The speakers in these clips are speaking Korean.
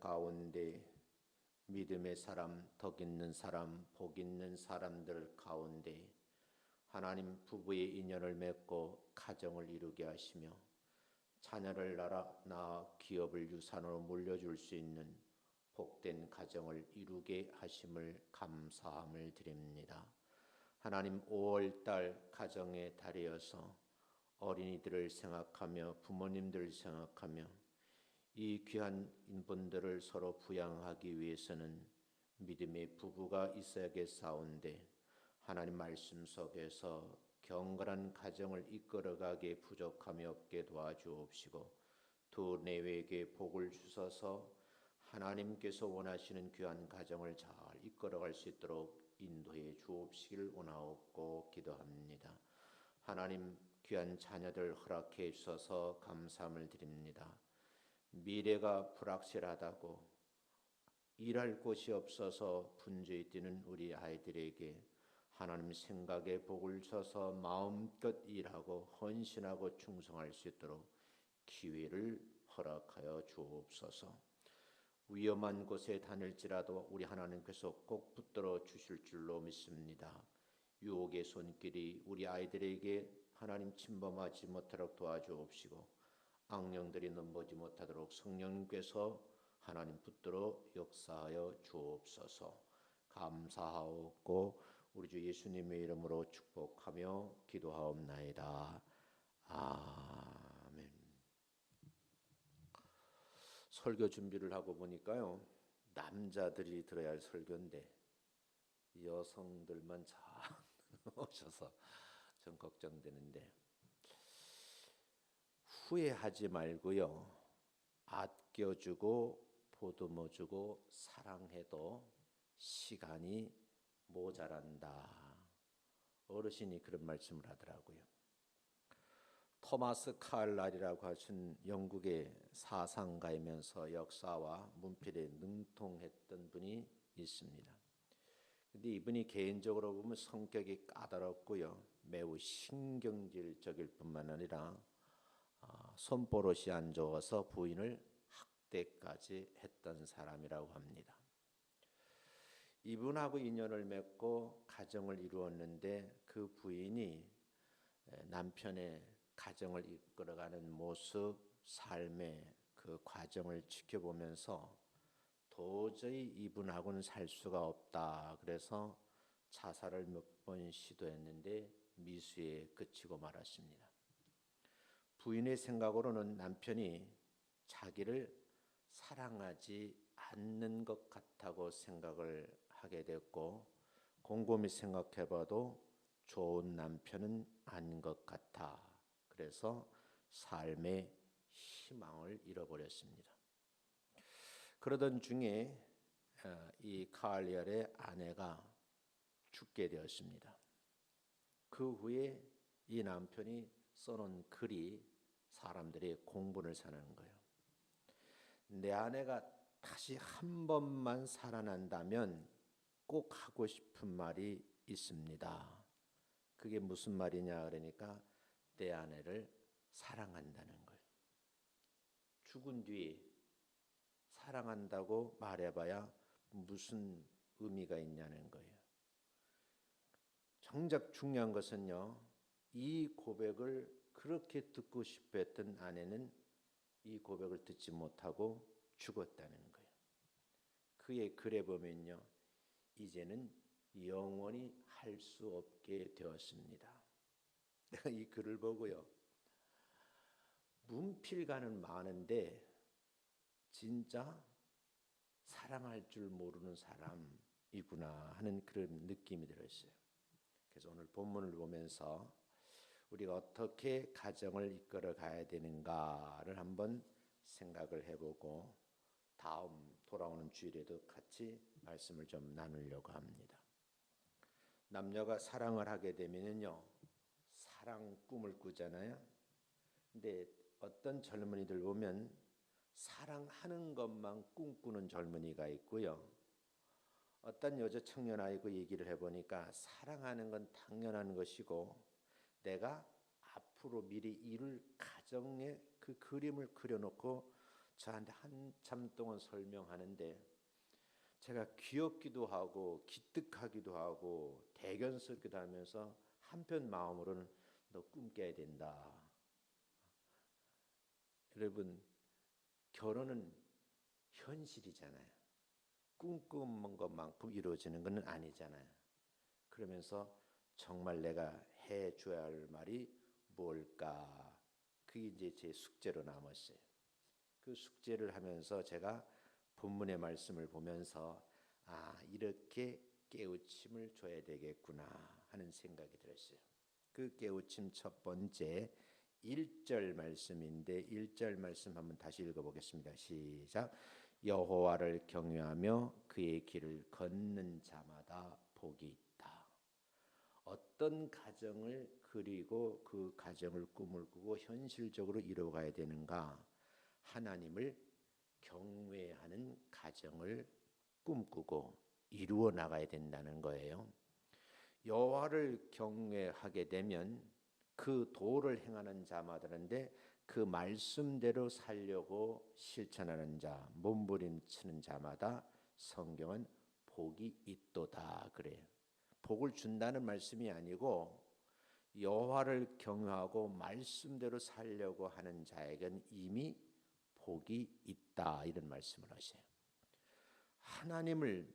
가운데 믿음의 사람, 덕 있는 사람, 복 있는 사람들 가운데 하나님 부부의 인연을 맺고 가정을 이루게 하시며 자녀를 낳아 기업을 유산으로 물려줄 수 있는 복된 가정을 이루게 하심을 감사함을 드립니다. 하나님 5월달 가정의 달이어서 어린이들을 생각하며 부모님들을 생각하며 이 귀한 분들을 서로 부양하기 위해서는 믿음의 부부가 있어야겠사온데 하나님 말씀 속에서 경건한 가정을 이끌어가게 부족함이 없게 도와주옵시고 두 내외에게 복을 주셔서 하나님께서 원하시는 귀한 가정을 잘 이끌어갈 수 있도록 인도해 주옵시길 원하옵고 기도합니다. 하나님 귀한 자녀들 허락해 주셔서 감사함을 드립니다. 미래가 불확실하다고 일할 곳이 없어서 분주히 뛰는 우리 아이들에게 하나님 생각에 복을 주셔서 마음껏 일하고 헌신하고 충성할 수 있도록 기회를 허락하여 주옵소서. 위험한 곳에 다닐지라도 우리 하나님께서 꼭 붙들어 주실 줄로 믿습니다. 유혹의 손길이 우리 아이들에게 하나님 침범하지 못하도록 도와주옵시고 악령들이 넘보지 못하도록 성령님께서 하나님 붙들어 역사하여 주옵소서. 감사하옵고 우리 주 예수님의 이름으로 축복하며 기도하옵나이다. 아멘. 설교 준비를 하고 보니까요, 남자들이 들어야 할 설교인데 여성들만 잘 오셔서 좀 걱정되는데, 후회하지 말고요, 아껴주고 보듬어주고 사랑해도 시간이 모자란다. 어르신이 그런 말씀을 하더라고요. 토마스 카를라이라고 하신 영국의 사상가이면서 역사와 문필에 능통했던 분이 있습니다. 근데 이분이 개인적으로 보면 성격이 까다롭고요, 매우 신경질적일 뿐만 아니라 손버릇이 안 좋아서 부인을 학대까지 했던 사람이라고 합니다. 이분하고 인연을 맺고 가정을 이루었는데 그 부인이 남편의 가정을 이끌어가는 모습, 삶의 그 과정을 지켜보면서 도저히 이분하고는 살 수가 없다. 그래서 자살을 몇 번 시도했는데 미수에 그치고 말았습니다. 부인의 생각으로는 남편이 자기를 사랑하지 않는 것 같다고 생각을 하게 됐고, 곰곰이 생각해봐도 좋은 남편은 아닌 것 같아. 그래서 삶의 희망을 잃어버렸습니다. 그러던 중에 이 카를라이의 아내가 죽게 되었습니다. 그 후에 이 남편이 써놓은 글이 사람들이 공분을 사는 거예요. 내 아내가 다시 한 번만 살아난다면 꼭 하고 싶은 말이 있습니다. 그게 무슨 말이냐 그러니까 내 아내를 사랑한다는 거예요. 죽은 뒤에 사랑한다고 말해봐야 무슨 의미가 있냐는 거예요. 정작 중요한 것은요, 이 고백을 그렇게 듣고 싶어 했던 아내는 이 고백을 듣지 못하고 죽었다는 거예요. 그의 글에 보면요, 이제는 영원히 할 수 없게 되었습니다. 내가 이 글을 보고요, 문필가는 많은데 진짜 사랑할 줄 모르는 사람이구나 하는 그런 느낌이 들었어요. 그래서 오늘 본문을 보면서 우리가 어떻게 가정을 이끌어 가야 되는가를 한번 생각을 해보고 다음 돌아오는 주일에도 같이 말씀을 좀 나누려고 합니다. 남녀가 사랑을 하게 되면요, 사랑 꿈을 꾸잖아요. 근데 어떤 젊은이들 보면 사랑하는 것만 꿈꾸는 젊은이가 있고요, 어떤 여자 청년 아이고 얘기를 해보니까 사랑하는 건 당연한 것이고 내가 앞으로 미리 이룰 가정의 그 그림을 그려놓고 저한테 한참 동안 설명하는데 제가 귀엽기도 하고 기특하기도 하고 대견스럽기도 하면서 한편 마음으로는 너 꿈 깨야 된다. 여러분, 결혼은 현실이잖아요. 꿈꾸는 것만큼 이루어지는 것은 아니잖아요. 그러면서 정말 내가 해줘야 할 말이 뭘까? 그게 이제 제 숙제로 남았어요. 그 숙제를 하면서 제가 본문의 말씀을 보면서 이렇게 깨우침을 줘야 되겠구나 하는 생각이 들었어요. 그 깨우침 첫 번째 1절 말씀인데 1절 말씀 한번 다시 읽어보겠습니다. 시작. 여호와를 경외하며 그의 길을 걷는 자마다 복이 있다. 어떤 가정을 그리고 그 가정을 꿈을 꾸고 현실적으로 이루어가야 되는가? 하나님을 경외하는 가정을 꿈꾸고 이루어 나가야 된다는 거예요. 여호와를 경외하게 되면 그 도를 행하는 자마다인데 그 말씀대로 살려고 실천하는 자, 몸부림치는 자마다 성경은 복이 있도다 그래요. 복을 준다는 말씀이 아니고 여호와를 경외하고 말씀대로 살려고 하는 자에게는 이미 복이 있다 이런 말씀을 하세요. 하나님을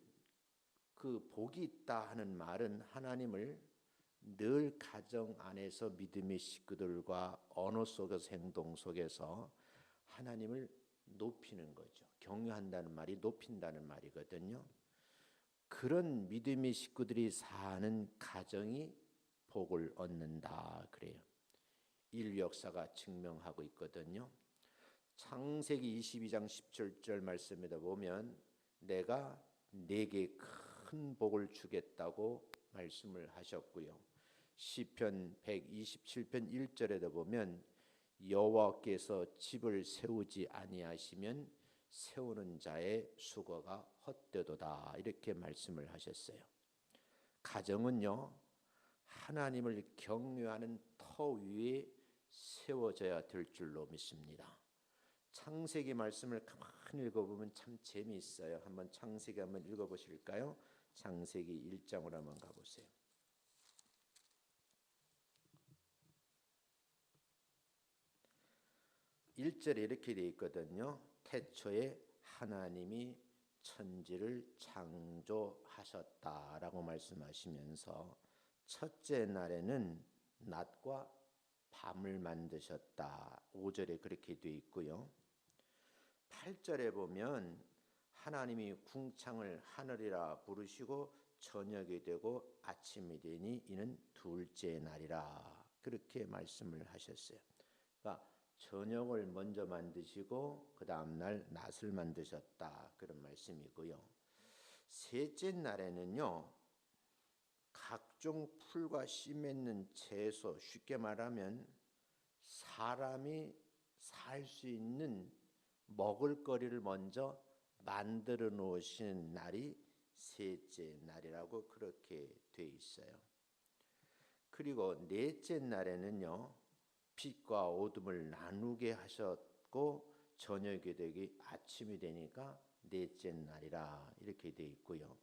그 복이 있다 하는 말은 하나님을 늘 가정 안에서 믿음의 식구들과 언어 속에서 행동 속에서 하나님을 높이는 거죠. 경외한다는 말이 높인다는 말이거든요. 그런 믿음의 식구들이 사는 가정이 복을 얻는다 그래요. 인류 역사가 증명하고 있거든요. 창세기 22장 17절 말씀에다 보면 내가 네게 큰 복을 주겠다고 말씀을 하셨고요. 시편 127편 1절에도 보면 여호와께서 집을 세우지 아니하시면 세우는 자의 수고가 헛되도다 이렇게 말씀을 하셨어요. 가정은요 하나님을 경외하는 터 위에 세워져야 될 줄로 믿습니다. 창세기 말씀을 가만히 읽어보면 참 재미있어요. 한번 창세기 한번 읽어보실까요? 창세기 1장으로 한번 가보세요. 1절에 이렇게 되어 있거든요. 태초에 하나님이 천지를 창조하셨다라고 말씀하시면서 첫째 날에는 낮과 밤을 만드셨다. 5절에 그렇게 되어 있고요. 8절에 보면 하나님이 궁창을 하늘이라 부르시고 저녁이 되고 아침이 되니 이는 둘째 날이라 그렇게 말씀을 하셨어요. 그러니까 저녁을 먼저 만드시고 그 다음 날 낮을 만드셨다 그런 말씀이고요. 셋째 날에는요 각종 풀과 씨 맺는 채소, 쉽게 말하면 사람이 살 수 있는 먹을거리를 먼저 만들어 놓으신 날이 셋째 날이라고 그렇게 돼 있어요. 그리고 넷째 날에는요 빛과 어둠을 나누게 하셨고 저녁이 되기 아침이 되니까 넷째 날이라 이렇게 돼 있고요.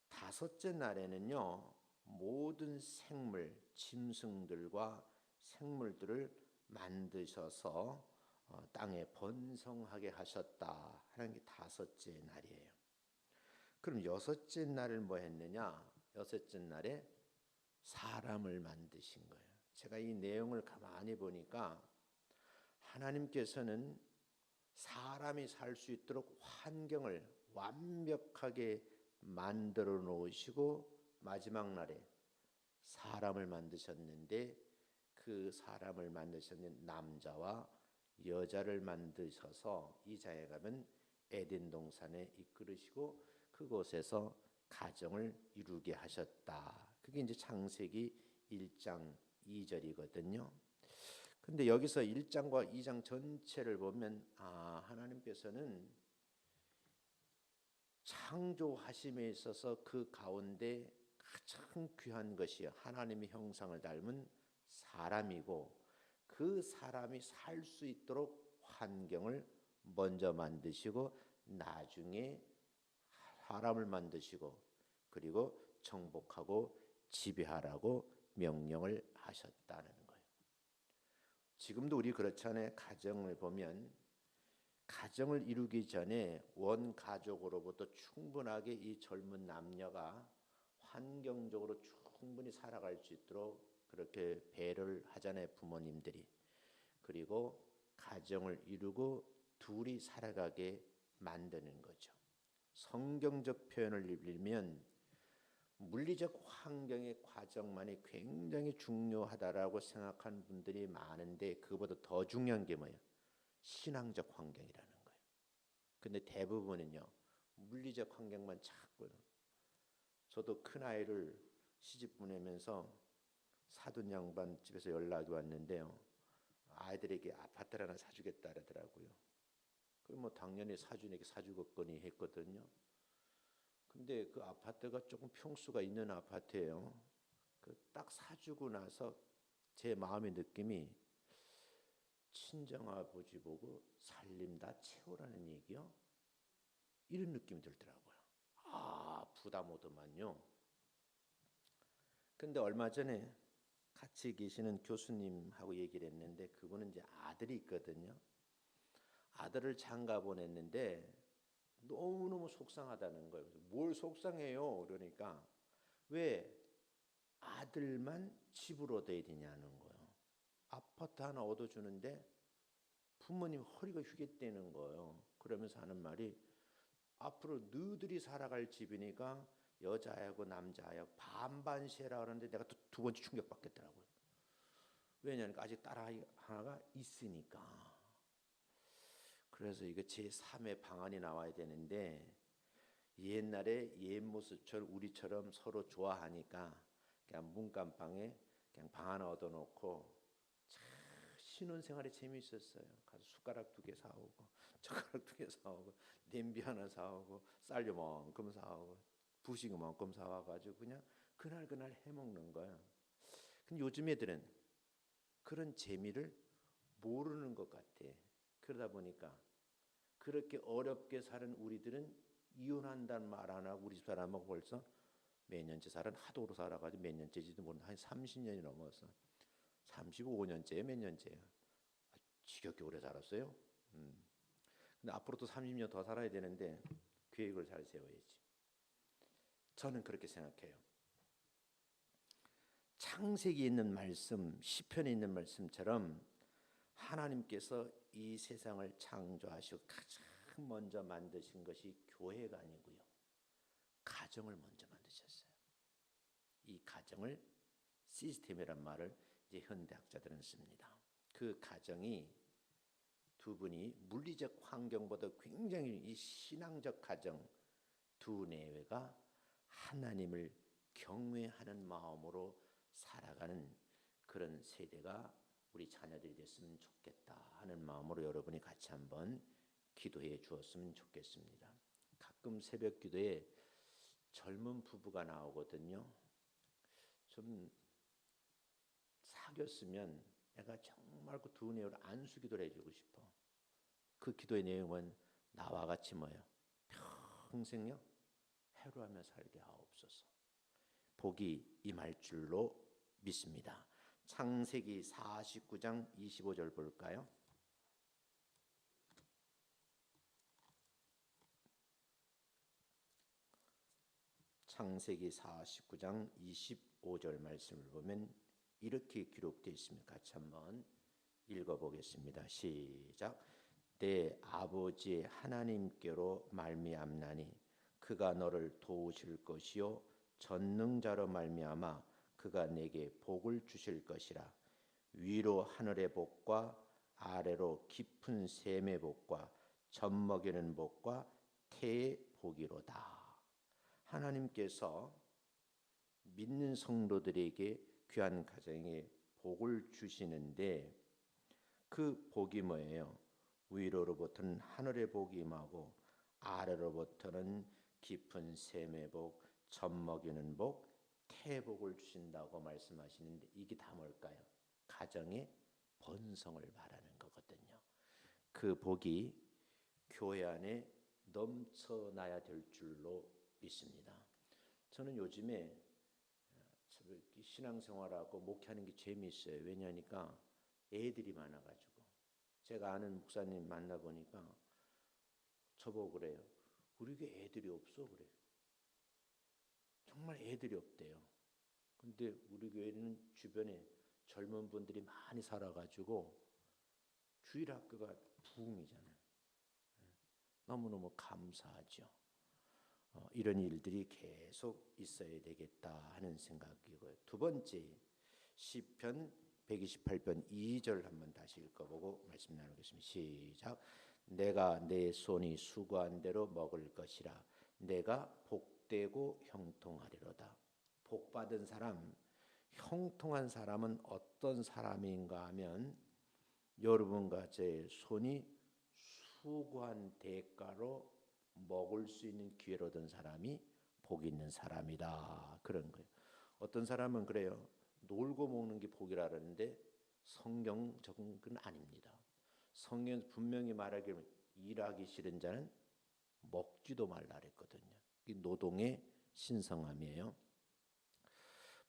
다섯째 날에는요 모든 생물, 짐승들과 생물들을 만드셔서 땅에 번성하게 하셨다 하는 게 다섯째 날이에요. 그럼 여섯째 날을 뭐 했느냐? 여섯째 날에 사람을 만드신 거예요. 제가 이 내용을 가만히 보니까 하나님께서는 사람이 살 수 있도록 환경을 완벽하게 만들어 놓으시고 마지막 날에 사람을 만드셨는데 그 사람을 만드셨는 남자와 여자를 만드셔서 이 장에 가면 에덴 동산에 이끌으시고 그곳에서 가정을 이루게 하셨다. 그게 이제 창세기 1장 2절이거든요. 근데 여기서 1장과 2장 전체를 보면 하나님께서는 창조하심에 있어서 그 가운데 가장 귀한 것이 하나님의 형상을 닮은 사람이고 그 사람이 살 수 있도록 환경을 먼저 만드시고 나중에 사람을 만드시고 그리고 정복하고 지배하라고 명령을 하셨다는 거예요. 지금도 우리 그렇잖아요. 가정을 보면 가정을 이루기 전에 원 가족으로부터 충분하게 이 젊은 남녀가 환경적으로 충분히 살아갈 수 있도록 그렇게 배려를 하잖아요. 부모님들이. 그리고 가정을 이루고 둘이 살아가게 만드는 거죠. 성경적 표현을 빌면 물리적 환경의 과정만이 굉장히 중요하다라고 생각하는 분들이 많은데 그보다 더 중요한 게 뭐예요? 신앙적 환경이라는 거예요. 근데 대부분은요. 물리적 환경만 찾고 저도 큰아이를 시집 보내면서 사돈 양반 집에서 연락이 왔는데요. 아이들에게 아파트를 하나 사주겠다 그러더라고요. 그럼 뭐 당연히 사주에게 사주겠거니 했거든요. 근데 그 아파트가 조금 평수가 있는 아파트예요. 그 딱 사주고 나서 제 마음의 느낌이 친정아버지 보고 살림 다 채우라는 얘기요? 이런 느낌이 들더라고요. 아, 부담 오더만요. 근데 얼마 전에 같이 계시는 교수님하고 얘기를 했는데 그분은 이제 아들이 있거든요. 아들을 장가 보냈는데 너무너무 속상하다는 거예요. 뭘 속상해요? 그러니까 왜 아들만 집을 얻어야 되냐는 거예요. 아파트 하나 얻어주는데 부모님 허리가 휘겠다는 거예요. 그러면서 하는 말이 앞으로 너희들이 살아갈 집이니까 여자하고 남자하고 반반씩해라 그러는데 내가 또 두 번째 충격받겠더라고요. 왜냐하면 아직 딸아이 하나가 있으니까. 그래서 이거 제3의 방안이 나와야 되는데 옛날에 옛 모습처럼 우리처럼 서로 좋아하니까 그냥 문간방에 그냥 방 하나 얻어놓고 신혼생활이 재미있었어요. 가서 숟가락 2개 사오고 젓가락 2개 사오고 냄비 하나 사오고 쌀 요만큼 사오고 부식 요만큼 사와가지고 그냥 그날 해먹는 거야. 근데 요즘 애들은 그런 재미를 모르는 것 같아. 그러다 보니까 그렇게 어렵게 사는 우리들은 이혼한다는 말 안 하고 우리 집 사람하고 벌써 몇 년째 살은 하도로 살아가지고 몇 년째지도 모르는 한 30년이 넘었어. 35년째 몇 년째야. 지겹게 오래 살았어요. 근데 앞으로 또 30년 더 살아야 되는데 계획을 잘 세워야지. 저는 그렇게 생각해요. 창세기에 있는 말씀, 시편에 있는 말씀처럼 하나님께서 이 세상을 창조하시고 가장 먼저 만드신 것이 교회가 아니고요. 가정을 먼저 만드셨어요. 이 가정을 시스템이란 말을 이제 현대학자들은 씁니다. 그 가정이 두 분이 물리적 환경보다 굉장히 이 신앙적 가정 두 내외가 하나님을 경외하는 마음으로 살아가는 그런 세대가 우리 자녀들이 됐으면 좋겠다 하는 마음으로 여러분이 같이 한번 기도해 주었으면 좋겠습니다. 가끔 새벽 기도에 젊은 부부가 나오거든요. 좀 사귀었으면 내가 정말 그 두 내외를 안수기도를 해주고 싶어. 그 기도의 내용은 나와 같이 뭐예요? 평생요 해로하며 살게 하옵소서. 복이 임할 줄로 믿습니다. 창세기 49장 25절 볼까요? 창세기 49장 25절 말씀을 보면 이렇게 기록되어 있습니다. 같이 한번 읽어보겠습니다. 시작. 내 아버지 하나님께로 말미암나니 그가 너를 도우실 것이요 전능자로 말미암아 그가 내게 복을 주실 것이라. 위로 하늘의 복과 아래로 깊은 샘의 복과 젖먹이는 복과 태의 복이로다. 하나님께서 믿는 성도들에게 귀한 가정에 복을 주시는데 그 복이 뭐예요? 위로로부터는 하늘의 복이 임하고 아래로부터는 깊은 샘의 복, 젖먹이는 복, 태복을 주신다고 말씀하시는데 이게 다 뭘까요? 가정의 번성을 말하는 거거든요. 그 복이 교회 안에 넘쳐나야 될 줄로 믿습니다. 저는 요즘에 신앙생활하고 목회하는 게 재미있어요. 왜냐하니까 애들이 많아가지고 제가 아는 목사님 만나보니까 저보고 그래요. 우리 교회 애들이 없어 그래요. 정말 애들이 없대요. 근데 우리 교회는 주변에 젊은 분들이 많이 살아가지고 주일학교가 부흥이잖아요. 너무너무 감사하죠. 이런 일들이 계속 있어야 되겠다 하는 생각이고요. 두 번째, 시편 128편 2절 한번 다시 읽어보고 말씀 나누겠습니다. 시작. 내가 내 손이 수고한 대로 먹을 것이라. 내가 복되고 형통하리로다. 복받은 사람, 형통한 사람은 어떤 사람인가 하면 여러분과 제 손이 수고한 대가로 먹을 수 있는 기회를 얻은 사람이 복 있는 사람이다. 그런 거예요. 어떤 사람은 그래요. 놀고 먹는 게 복이라 그러는데 성경적은 아닙니다. 성경은 분명히 말하기를 일하기 싫은 자는 먹지도 말라 그랬거든요. 이 노동의 신성함이에요.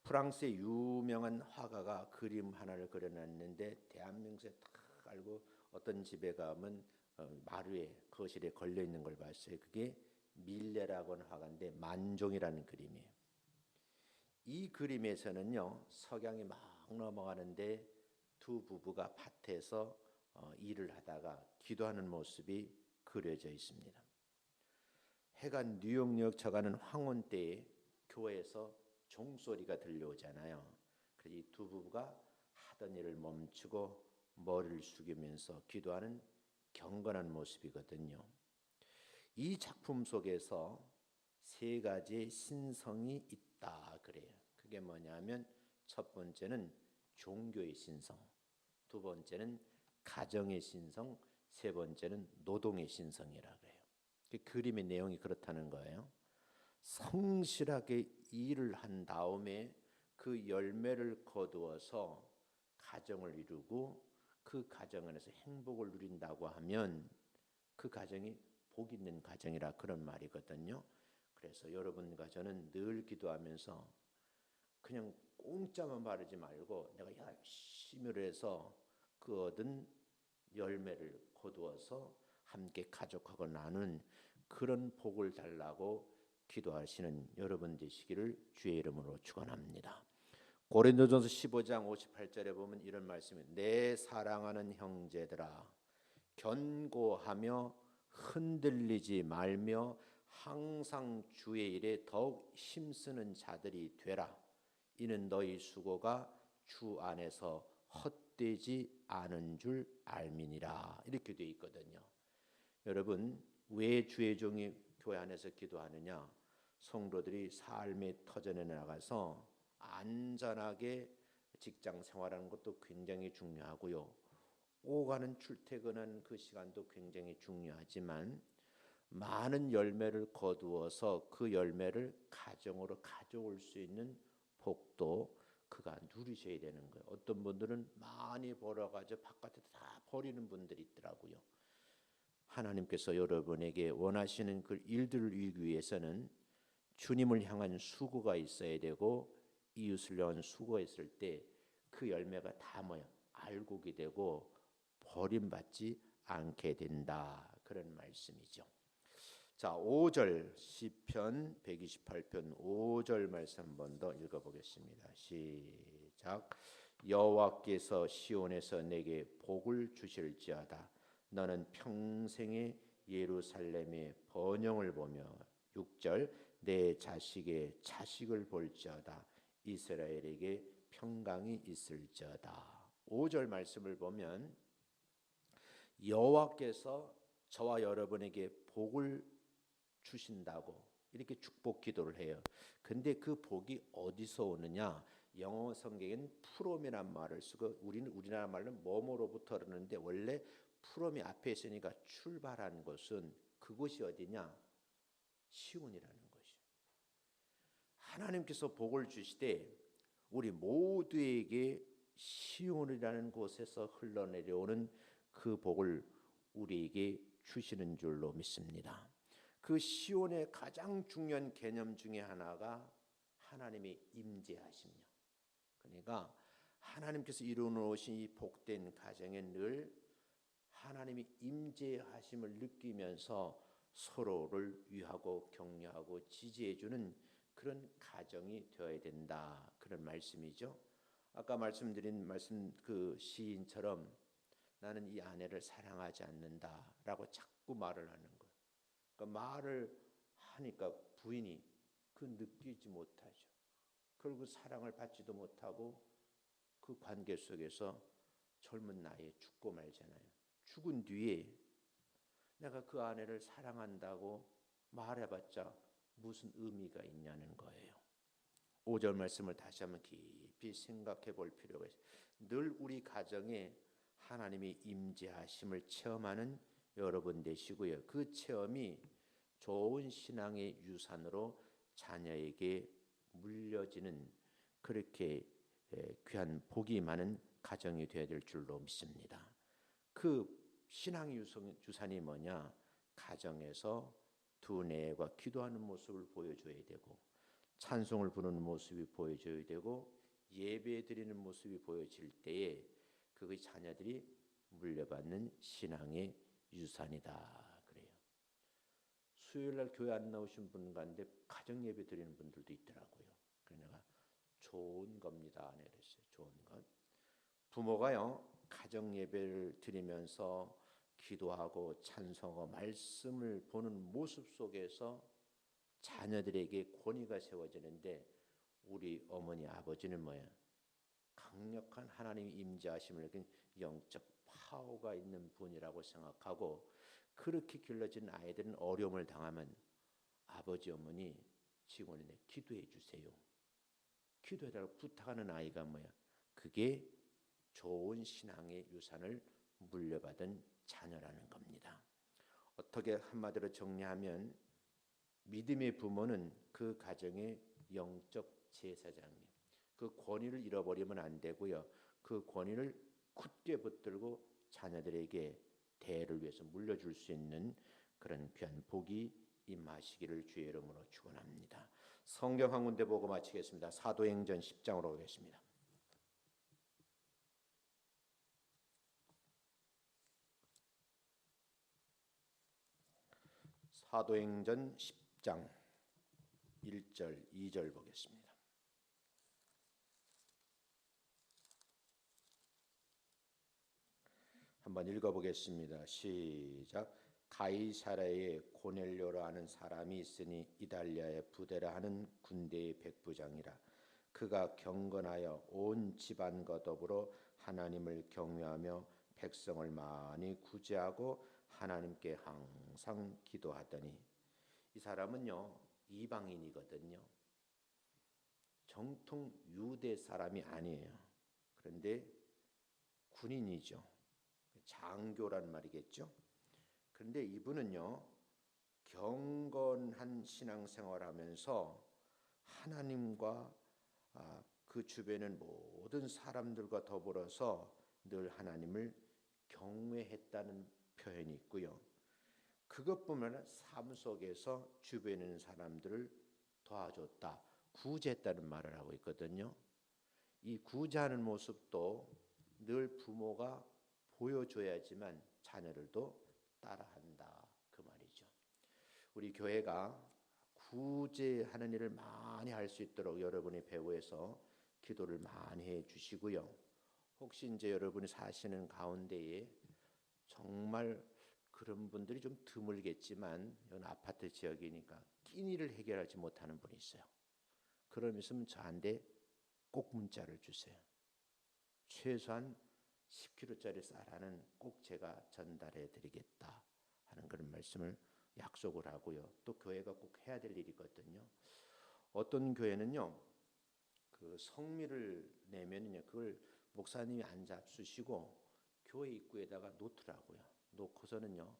프랑스의 유명한 화가가 그림 하나를 그려놨는데 대한민국에 딱 알고 어떤 집에 가면 마루에 거실에 걸려 있는 걸 봤어요. 그게 밀레라고 하는 화가인데 만종이라는 그림이에요. 이 그림에서는요 석양이 막 넘어가는데 두 부부가 밭에서 일을 하다가 기도하는 모습이 그려져 있습니다. 해가 뉴욕역 쳐가는 황혼 때에 교회에서 종소리가 들려오잖아요. 그래서 이 두 부부가 하던 일을 멈추고 머리를 숙이면서 기도하는 경건한 모습이거든요. 이 작품 속에서 세 가지의 신성이 있다 그래요. 그게 뭐냐면 첫 번째는 종교의 신성, 두 번째는 가정의 신성, 세 번째는 노동의 신성이라 그래요. 그 그림의 내용이 그렇다는 거예요. 성실하게 일을 한 다음에 그 열매를 거두어서 가정을 이루고 그 가정 안에서 행복을 누린다고 하면 그 가정이 복 있는 가정이라 그런 말이거든요. 그래서 여러분과 저는 늘 기도하면서 그냥 공짜만 바르지 말고 내가 열심히 해서 그 얻은 열매를 거두어서 함께 가족하고 나눈 그런 복을 달라고 기도하시는 여러분 되시기를 주의 이름으로 축원합니다. 고린도전서 15장 58절에 보면 이런 말씀이 내 사랑하는 형제들아 견고하며 흔들리지 말며 항상 주의 일에 더욱 힘쓰는 자들이 되라. 이는 너희 수고가 주 안에서 헛되지 않은 줄 알미니라. 이렇게 되어 있거든요. 여러분 왜 주의 종이 교회 안에서 기도하느냐? 성도들이 삶의 터전에 나가서 안전하게 직장 생활하는 것도 굉장히 중요하고요. 오가는 출퇴근하는 그 시간도 굉장히 중요하지만 많은 열매를 거두어서 그 열매를 가정으로 가져올 수 있는 복도 그가 누리셔야 되는 거예요. 어떤 분들은 많이 벌어가지고 바깥에 다 버리는 분들이 있더라고요. 하나님께서 여러분에게 원하시는 그 일들을 이루기 위해서는 주님을 향한 수고가 있어야 되고 이웃을 위한 수고가 있을 때 그 열매가 다 뭐야? 알곡이 되고 버림받지 않게 된다. 그런 말씀이죠. 자, 5절 시편 128편 5절 말씀 한 번 더 읽어보겠습니다. 시작. 여호와께서 시온에서 내게 복을 주실지어다. 너는 평생에 예루살렘의 번영을 보며 6절 내 자식의 자식을 볼지어다. 이스라엘에게 평강이 있을지어다. 5절 말씀을 보면 여호와께서 저와 여러분에게 복을 주신다고 이렇게 축복 기도를 해요. 근데 그 복이 어디서 오느냐? 영어 성경엔 프롬이란 말을 쓰고 우리는 우리나라 말로 뭐뭐로부터 그러는데 원래 프롬이 앞에 있으니까 출발한 곳은 그곳이 어디냐? 시온이라는 것이. 하나님께서 복을 주시되 우리 모두에게 시온이라는 곳에서 흘러내려오는 그 복을 우리에게 주시는 줄로 믿습니다. 그 시온의 가장 중요한 개념 중에 하나가 하나님의 임재하심이요. 그러니까 하나님께서 이루어 놓으신 이 복된 가정에 늘 하나님이 임재하심을 느끼면서 서로를 위하고 격려하고 지지해주는 그런 가정이 되어야 된다. 그런 말씀이죠. 아까 말씀드린 그 시인처럼 나는 이 아내를 사랑하지 않는다라고 자꾸 말을 하는 거예요. 그러니까 말을 하니까 부인이 그 느끼지 못하죠. 그리고 사랑을 받지도 못하고 그 관계 속에서 젊은 나이에 죽고 말잖아요. 죽은 뒤에 내가 그 아내를 사랑한다고 말해봤자 무슨 의미가 있냐는 거예요. 5절 말씀을 다시 한번 깊이 생각해 볼 필요가 있어요. 늘 우리 가정에 하나님이 임재하심을 체험하는 여러분 되시고요. 그 체험이 좋은 신앙의 유산으로 자녀에게 물려지는 그렇게 귀한 복이 많은 가정이 되어야 될 줄로 믿습니다. 그 신앙 유산이 뭐냐? 가정에서 두뇌가 기도하는 모습을 보여줘야 되고 찬송을 부르는 모습이 보여줘야 되고 예배 드리는 모습이 보여질 때에 그의 자녀들이 물려받는 신앙의 유산이다 그래요. 수요일날 교회 안 나오신 분 가운데 가정 예배 드리는 분들도 있더라고요. 그래서 내가 좋은 겁니다. 그랬어요. 좋은 것. 부모가요 가정 예배를 드리면서 기도하고 찬송하고 말씀을 보는 모습 속에서 자녀들에게 권위가 세워지는데 우리 어머니 아버지는 뭐예요? 강력한 하나님의 임재하심을 느낀 영적 파워가 있는 분이라고 생각하고 그렇게 길러진 아이들은 어려움을 당하면 아버지 어머니 직원인데 기도해 주세요. 기도해달라고 부탁하는 아이가 뭐야? 그게 좋은 신앙의 유산을 물려받은 자녀라는 겁니다. 어떻게 한마디로 정리하면 믿음의 부모는 그 가정의 영적 제사장이에요. 그 권위를 잃어버리면 안 되고요. 그 권위를 굳게 붙들고 자녀들에게 대를 위해서 물려줄 수 있는 그런 귀한 복이 임하시기를 주의 이름으로 축원합니다. 성경 한 군데 보고 마치겠습니다. 사도행전 10장으로 오겠습니다. 사도행전 10장 1절 2절 보겠습니다. 한번 읽어보겠습니다. 시작. 가이사랴에 고넬료라 하는 사람이 있으니 이달리아의 부데라 하는 군대의 백부장이라. 그가 경건하여 온 집안과 더불어 하나님을 경외하며 백성을 많이 구제하고 하나님께 항상 기도하더니. 이 사람은요 이방인이거든요. 정통 유대 사람이 아니에요. 그런데 군인이죠. 장교란 말이겠죠. 그런데 이분은요 경건한 신앙생활하면서 하나님과 그 주변의 모든 사람들과 더불어서 늘 하나님을 경외했다는 표현이 있고요. 그것뿐만 아니라 삶 속에서 주변에 있는 사람들을 도와줬다, 구제했다는 말을 하고 있거든요. 이 구제하는 모습도 늘 부모가 보여줘야지만 자녀들도 따라한다 그 말이죠. 우리 교회가 구제하는 일을 많이 할 수 있도록 여러분이 배후에서 기도를 많이 해주시고요. 혹시 이제 여러분이 사시는 가운데에 정말 그런 분들이 좀 드물겠지만 이건 아파트 지역이니까 끼니를 해결하지 못하는 분이 있어요. 그러면 저한테 꼭 문자를 주세요. 최소한 10kg짜리 쌀하는 꼭 제가 전달해 드리겠다 하는 그런 말씀을 약속을 하고요. 또 교회가 꼭 해야 될 일이거든요. 어떤 교회는요, 그 성미를 내면은요, 그걸 목사님이 안 잡수시고 교회 입구에다가 놓더라고요. 놓고서는요,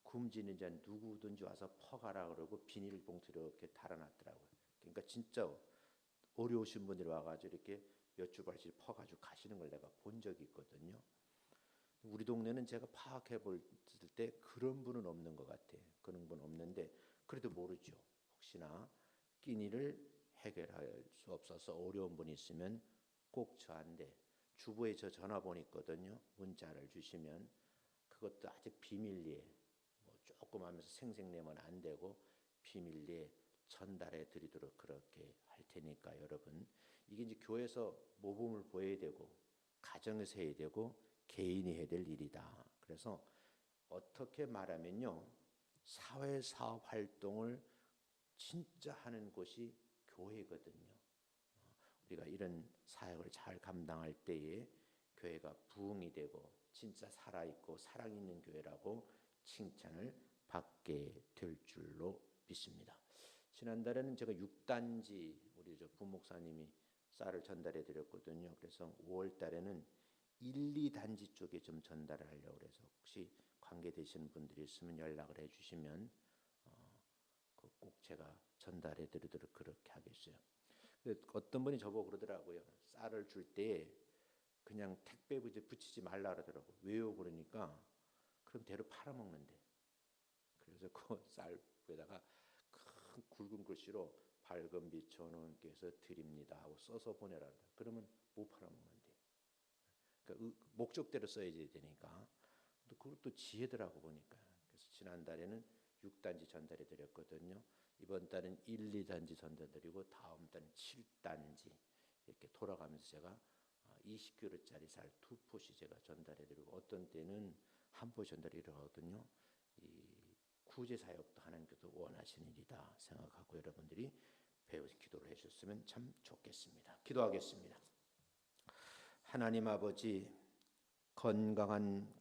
굶주리는 자 누구든지 와서 퍼가라 그러고 비닐봉투를 이렇게 달아놨더라고요. 그러니까 진짜 어려우신 분들이 와가지고 이렇게 몇 주발씩 퍼가지고 가시는 걸 내가 본 적이 있거든요. 우리 동네는 제가 파악해 볼 때 그런 분은 없는 것 같아요. 그런 분 없는데 그래도 모르죠. 혹시나 끼니를 해결할 수 없어서 어려운 분이 있으면 꼭 저한테 주부에 저 전화번호 있거든요. 문자를 주시면 그것도 아직 비밀리에 뭐 조금 하면서 생색내면 안 되고 비밀리에 전달해 드리도록 그렇게 할 테니까 여러분 이게 이제 교회에서 모범을 보여야 되고 가정에서 해야 되고 개인이 해야 될 일이다. 그래서 어떻게 말하면요. 사회사업 활동을 진짜 하는 곳이 교회거든요. 우리가 이런 사역을 잘 감당할 때에 교회가 부흥이 되고 진짜 살아있고 사랑 있는 교회라고 칭찬을 받게 될 줄로 믿습니다. 지난달에는 제가 6단지 우리 저 부목사님이 쌀을 전달해 드렸거든요. 그래서 5월 달에는 1, 2단지 쪽에 좀 전달을 하려고 그래서 혹시 관계되시는 분들이 있으면 연락을 해 주시면 꼭 제가 전달해 드리도록 그렇게 하겠어요. 어떤 분이 저보고 그러더라고요. 쌀을 줄 때 그냥 택배 붙이지 말라 그러더라고요. 왜요? 그러니까 그럼 대로 팔아먹는데. 그래서 그 쌀에다가 큰 굵은 글씨로 밝은 비천원께서 드립니다 하고 써서 보내라. 그러면 못 팔아먹는데. 그러니까 목적대로 써야지 되니까. 또 그것도 지혜더라고 보니까. 그래서 지난달에는 6단지 전달해 드렸거든요. 이번 달은 1, 2단지 전달드리고 다음 달은 7단지 이렇게 돌아가면서 제가 20kg짜리 쌀 2포씩 제가 전달해드리고 어떤 때는 한 포 전달해드리거든요. 이 구제 사역도 하나님께서 원하시는 일이다 생각하고 여러분들이 배우시 기도를 해주셨으면 참 좋겠습니다. 기도하겠습니다. 하나님 아버지 건강한